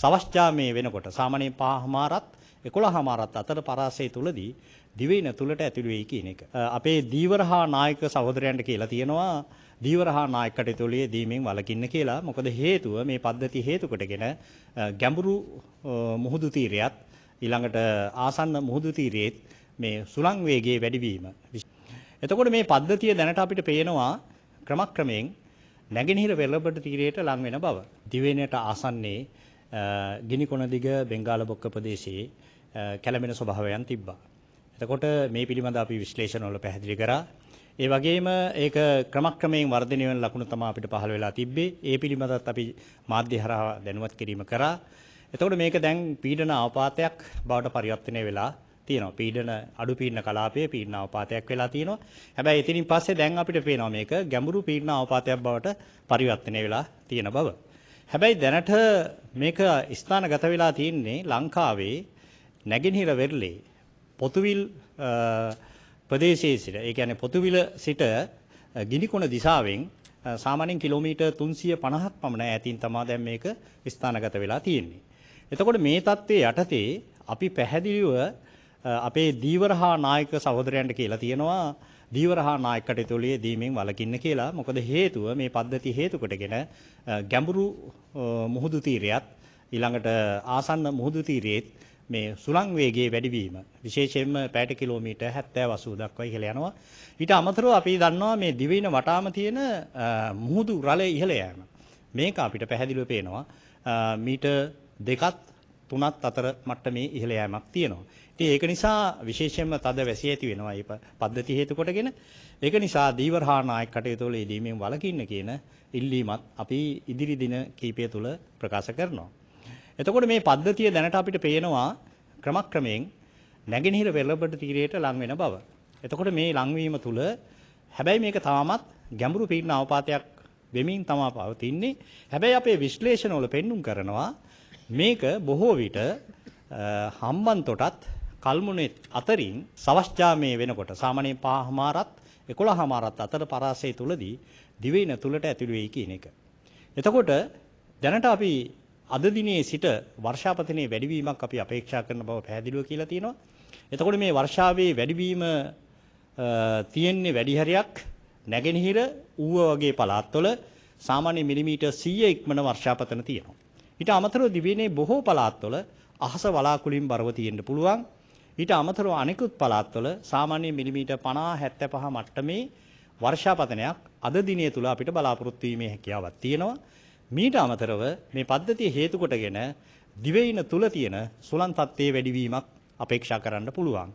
සවස් යාමයේ වෙනකොට සාමාන්‍යයෙන් 5:00මාරත් 11:00මාරත් අතර පරාසය තුලදී දිවයින තුලට ඇතුළු වෙයි කියන එක. අපේ දීවරහා නායක සහෝදරයන්ට කියලා තියෙනවා දීවරහා නායක කටයුතුලේ දීමෙන් වළකින්න කියලා. මොකද හේතුව මේ පද්ධතිය හේතු කොටගෙන ගැඹුරු මුහුදු තීරයත් ඊළඟට ආසන්න මුහුදු තීරයේත් මේ සුළං වේගයේ වැඩිවීම. එතකොට මේ පද්ධතිය දැනට අපිට පේනවා ක්‍රමක්‍රමයෙන් නැගෙනහිර වෙරළබඩ තීරයට ලං වෙන බව. දිවයිනට ආසන්නයේ ගිනිකොන දිග බෙන්ගාල බොක්ක ප්‍රදේශයේ කැළඹෙන ස්වභාවයන් තිබ්බා. එතකොට මේ පිළිබඳ අපි විශ්ලේෂණවල පැහැදිලි කරා. ඒ වගේම ඒක ක්‍රමක්‍රමයෙන් වර්ධනය වෙන ලකුණු තමයි අපිට පහළ වෙලා තිබ්බේ. ඒ පිළිබඳවත් අපි මාධ්‍ය හරහා දැනුවත් කිරීම කරා. එතකොට මේක දැන් පීඩන අවපාතයක් බවට පරිවර්තනය වෙලා තියෙනවා. අඩු පීඩන කලාපයේ පීඩන අවපාතයක් වෙලා තියෙනවා. හැබැයි එතනින් පස්සේ දැන් අපිට පේනවා මේක ගැඹුරු පීඩන අවපාතයක් බවට පරිවර්තනය වෙලා තියෙන බව. හැබැයි දැනට මේක ස්ථානගත වෙලා තියෙන්නේ ලංකාවේ නැගෙනහිර වෙරළේ පොතුවිල් ප්‍රදේශයේ සිට. ඒ කියන්නේ පොතුවිල සිට ගිනිකොන දිශාවෙන් සාමාන්‍යයෙන් කිලෝමීටර් 350ක් පමණ ඈතින් තමයි දැන් මේක ස්ථානගත වෙලා තියෙන්නේ. එතකොට මේ தත්ත්වයේ යටතේ අපි පැහැදිලිව අපේ දීවරහා නායක සහෝදරයන්ට කියලා තියෙනවා දීවරහා නායක කටයුතුලේ දීමෙන් වළකින්න කියලා. මොකද හේතුව මේ පද්ධතිය හේතු කොටගෙන ගැඹුරු මුහුදු තීරයත් ඊළඟට ආසන්න මුහුදු තීරයේත් මේ සුළං වේගයේ වැඩිවීම විශේෂයෙන්ම පැයට කිලෝමීටර් 70-80 දක්වා ඉහළ යනවා. ඊට අමතරව අපි දන්නවා මේ දිවයින වටාම තියෙන මුහුදු රළය ඉහළ යෑම. මේක අපිට පැහැදිලිව පේනවා මීටර් 2ත් 3ත් අතර මට්ටමේ ඉහළ යෑමක් තියෙනවා. ඉතින් ඒක නිසා විශේෂයෙන්ම තද වැසි ඇති වෙනවා මේ පද්ධතිය හේතු කොටගෙන. ඒක නිසා දීවරහා නායක කටයුතුවල යෙදීමෙන් වළකින්න කියන ඉල්ලීමත් අපි ඉදිරි දින කීපය තුල ප්‍රකාශ කරනවා. එතකොට මේ පද්ධතිය දැනට අපිට පේනවා ක්‍රමක්‍රමයෙන් නැගෙනහිර වෙරළබඩ තීරයට ලං වෙන බව. එතකොට මේ ලංවීම තුල හැබැයි මේක තාමත් ගැඹුරු පීඩන අවපාතයක් වෙමින් තමයි පවතින්නේ. හැබැයි අපේ විශ්ලේෂණවල පෙන්눔 කරනවා මේක බොහෝ විට හම්බන්තොටත් කල්මුණෙත් අතරින් සවස් යාමයේ වෙනකොට සාමාන්‍යයෙන් 5:00මාරත් 11:00මාරත් අතර පරාසය තුලදී දිවයින තුලට ඇතුළු වෙයි කියන එක. එතකොට දැනට අපි අද දිනේ සිට වර්ෂාපතනයේ වැඩිවීමක් අපි අපේක්ෂා කරන බව පැහැදිලිව කියලා තියෙනවා. එතකොට මේ වර්ෂාවේ වැඩිවීම තියෙන්නේ වැඩි හරියක් නැගෙනහිර ඌව වගේ පළාත්වල සාමාන්‍ය මිලිමීටර් 100 ඉක්මන වර්ෂාපතන තියෙනවා. ඊට අමතරව දිවයිනේ බොහෝ පළාත්වල අහස වලාකුළින් බරව තියෙන්න පුළුවන්. ඊට අමතරව අනෙකුත් පළාත්වල සාමාන්‍ය මිලිමීටර් 50-75 මට්ටමේ වර්ෂාපතනයක් අද දිනේ තුල අපිට බලාපොරොත්තු වීමේ හැකියාවක් තියෙනවා. මීට අමතරව මේ පද්ධතිය හේතු කොටගෙන දිවයින තුල තියෙන සුළං තත්ත්වයේ වැඩිවීමක් අපේක්ෂා කරන්න පුළුවන්.